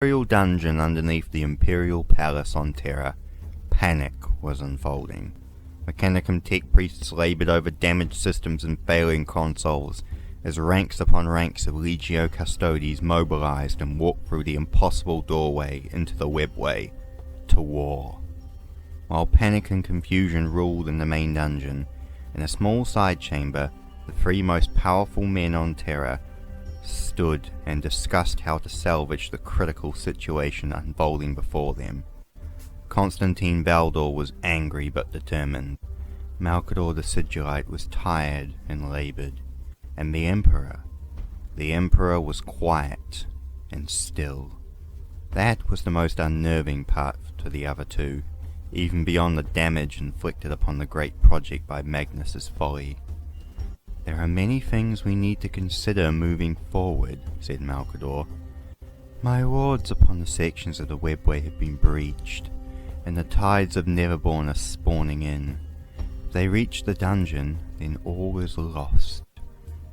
Imperial Dungeon underneath the Imperial Palace on Terra, panic was unfolding. Mechanicum tech priests laboured over damaged systems and failing consoles, as ranks upon ranks of Legio Custodes mobilised and walked through the impossible doorway into the webway, to war. While panic and confusion ruled in the main dungeon, in a small side chamber, the three most powerful men on Terra stood and discussed how to salvage the critical situation unfolding before them. Constantine Valdor was angry but determined. Malcador the Sigillite was tired and laboured. And the Emperor was quiet and still. That was the most unnerving part to the other two, even beyond the damage inflicted upon the great project by Magnus's folly. "There are many things we need to consider moving forward," said Malcador. "My wards upon the sections of the webway have been breached, and the tides of Neverborn are spawning in. If they reach the dungeon, then all is lost.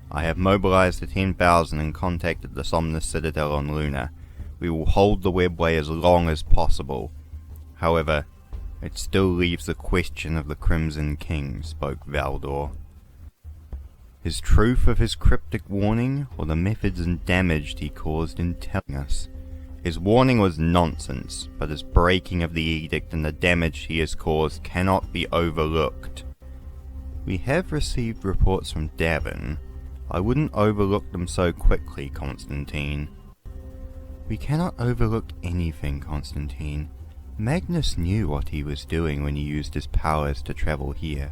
I have mobilized the 10,000 and contacted the Somnus Citadel on Luna. We will hold the webway as long as possible. However, it still leaves the question of the Crimson King," spoke Valdor. "His truth of his cryptic warning, or the methods and damage he caused in telling us? His warning was nonsense, but his breaking of the edict and the damage he has caused cannot be overlooked." "We have received reports from Davin. I wouldn't overlook them so quickly, Constantine." "We cannot overlook anything, Constantine. Magnus knew what he was doing when he used his powers to travel here.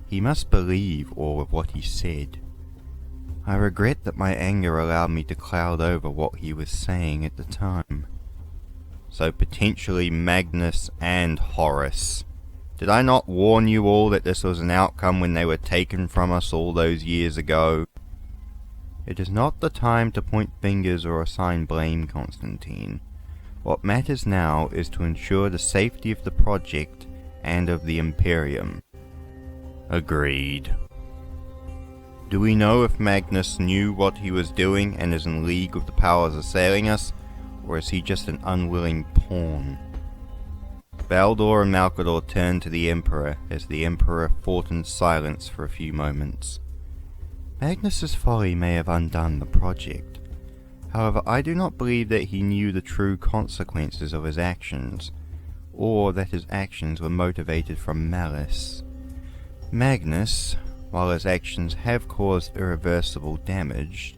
He must believe all of what he said. I regret that my anger allowed me to cloud over what he was saying at the time." "So potentially Magnus and Horus. Did I not warn you all that this was an outcome when they were taken from us all those years ago?" "It is not the time to point fingers or assign blame, Constantine. What matters now is to ensure the safety of the project and of the Imperium." "Agreed. Do we know if Magnus knew what he was doing and is in league with the powers assailing us, or is he just an unwilling pawn?" Valdor and Malcador turned to the Emperor as the Emperor fought in silence for a few moments. "Magnus's folly may have undone the project. However, I do not believe that he knew the true consequences of his actions, or that his actions were motivated from malice. Magnus, while his actions have caused irreversible damage,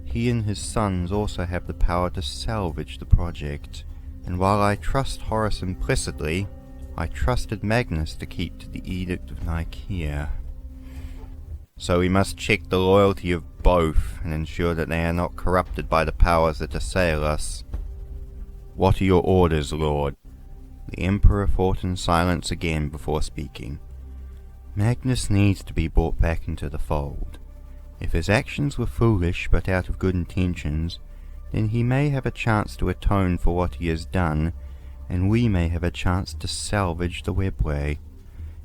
he and his sons also have the power to salvage the project, and while I trust Horus implicitly, I trusted Magnus to keep to the Edict of Nicaea. So we must check the loyalty of both and ensure that they are not corrupted by the powers that assail us." "What are your orders, Lord?" The Emperor fought in silence again before speaking. "Magnus needs to be brought back into the fold. If his actions were foolish but out of good intentions, then he may have a chance to atone for what he has done, and we may have a chance to salvage the webway.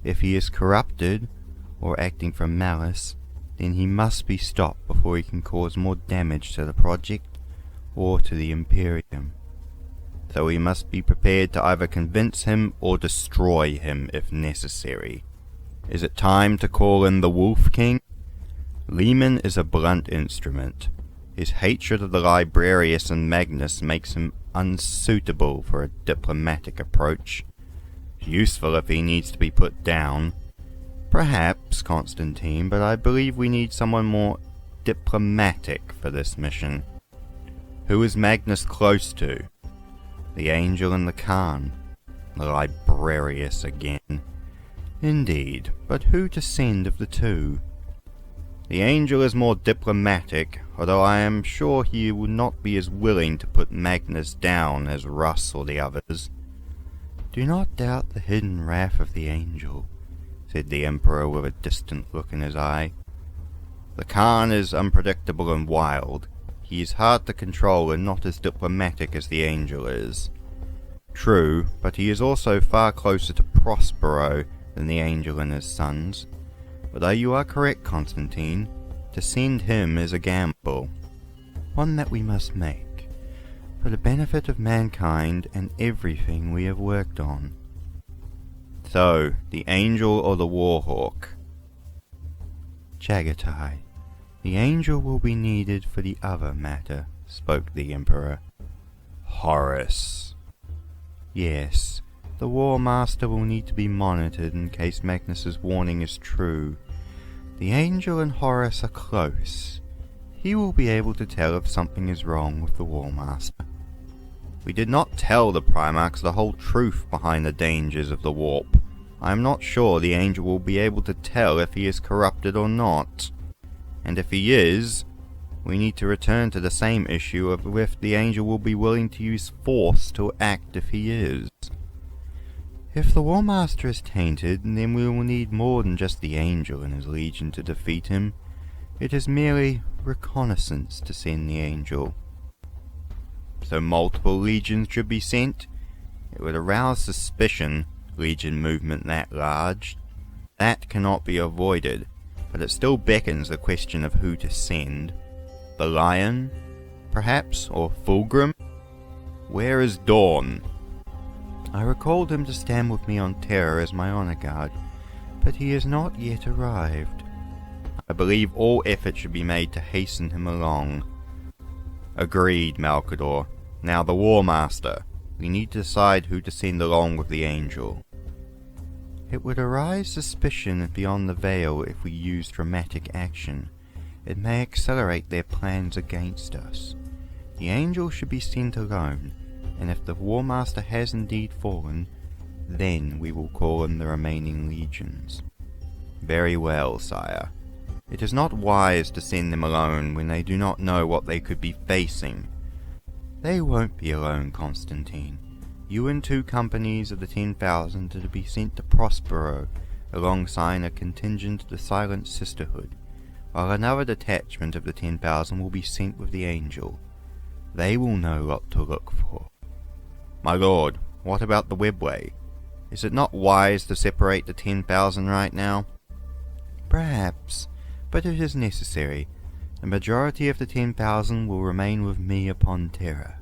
If he is corrupted, or acting from malice, then he must be stopped before he can cause more damage to the project or to the Imperium. So we must be prepared to either convince him or destroy him if necessary. Is it time to call in the Wolf King? Lehman is a blunt instrument. His hatred of the Librarius and Magnus makes him unsuitable for a diplomatic approach. Useful if he needs to be put down. Perhaps, Constantine, but I believe we need someone more diplomatic for this mission." "Who is Magnus close to?" "The Angel and the Khan." "The Librarius again." "Indeed, but who to send of the two?" "The Angel is more diplomatic, although I am sure he would not be as willing to put Magnus down as Russ or the others." "Do not doubt the hidden wrath of the Angel," said the Emperor with a distant look in his eye. "The Khan is unpredictable and wild. He is hard to control and not as diplomatic as the Angel is." "True, but he is also far closer to Prospero than the Angel and his sons. Although you are correct, Constantine, to send him is a gamble." "One that we must make. for the benefit of mankind and everything we have worked on. So, the Angel or the Warhawk? Chagatai, the Angel will be needed for the other matter, spoke the Emperor. Horus. Yes, the War Master will need to be monitored in case Magnus's warning is true. The Angel and Horus are close. He will be able to tell if something is wrong with the War Master. We did not tell the Primarchs the whole truth behind the dangers of the warp. I am not sure the Angel will be able to tell if he is corrupted or not. And if he is, we need to return to the same issue of if the Angel will be willing to use force to act if he is. If the War Master is tainted, then we will need more than just the Angel and his legion to defeat him. It is merely reconnaissance to send the Angel. So multiple legions should be sent? It would arouse suspicion, legion movement that large. That cannot be avoided, but it still beckons the question of who to send. The Lion, perhaps, or Fulgrim? Where is Dawn? I recalled him to stand with me on Terra as my honor guard, but he has not yet arrived. I believe all effort should be made to hasten him along. Agreed, Malkador. Now the War Master. We need to decide who to send along with the Angel. It would arise suspicion beyond the veil if we use dramatic action. It may accelerate their plans against us. The Angel should be sent alone, and if the War Master has indeed fallen, then we will call in the remaining legions. Very well, sire. It is not wise to send them alone when they do not know what they could be facing. They won't be alone, Constantine. You and 2 companies of the 10,000 are to be sent to Prospero, alongside a contingent of the Silent Sisterhood, while another detachment of the 10,000 will be sent with the Angel. They will know what to look for. My lord, what about the webway? Is it not wise to separate the 10,000 right now? Perhaps, but it is necessary. The majority of the 10,000 will remain with me upon Terra.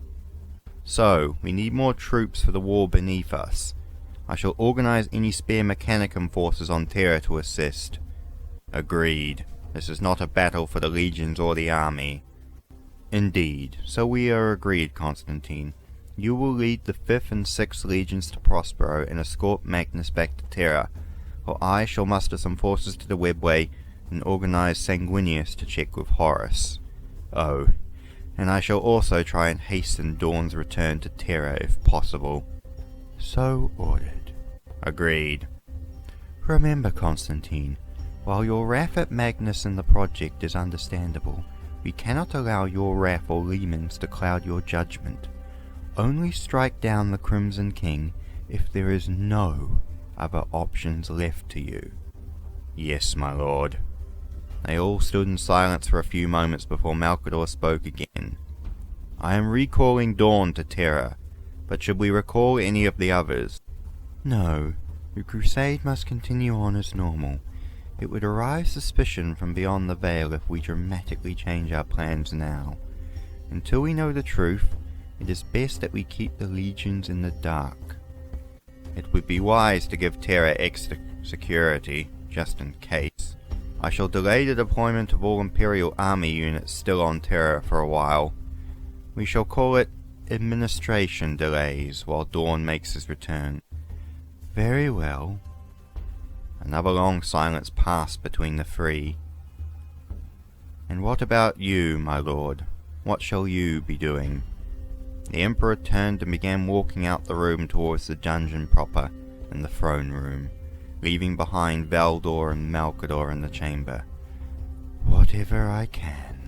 So, we need more troops for the war beneath us. I shall organize any spare Mechanicum forces on Terra to assist. Agreed. This is not a battle for the legions or the army. Indeed, so we are agreed, Constantine. You will lead the 5th and 6th legions to Prospero and escort Magnus back to Terra, while I shall muster some forces to the webway and organize Sanguinius to check with Horus. Oh, and I shall also try and hasten Dawn's return to Terra if possible. So ordered. Agreed. Remember, Constantine, while your wrath at Magnus and the project is understandable, we cannot allow your wrath or Lehman's to cloud your judgment. Only strike down the Crimson King if there is no other options left to you. Yes, my lord. They all stood in silence for a few moments before Malkador spoke again. I am recalling Dawn to Terra, but should we recall any of the others? No, the crusade must continue on as normal. It would arouse suspicion from beyond the veil if we dramatically change our plans now. Until we know the truth, it is best that we keep the legions in the dark. It would be wise to give Terra extra security, just in case. I shall delay the deployment of all Imperial Army units still on Terra for a while. We shall call it administration delays while Dawn makes his return. Very well. Another long silence passed between the 3. And what about you, my lord? What shall you be doing? The Emperor turned and began walking out the room towards the dungeon proper and the throne room, leaving behind Valdor and Malkador in the chamber. Whatever I can.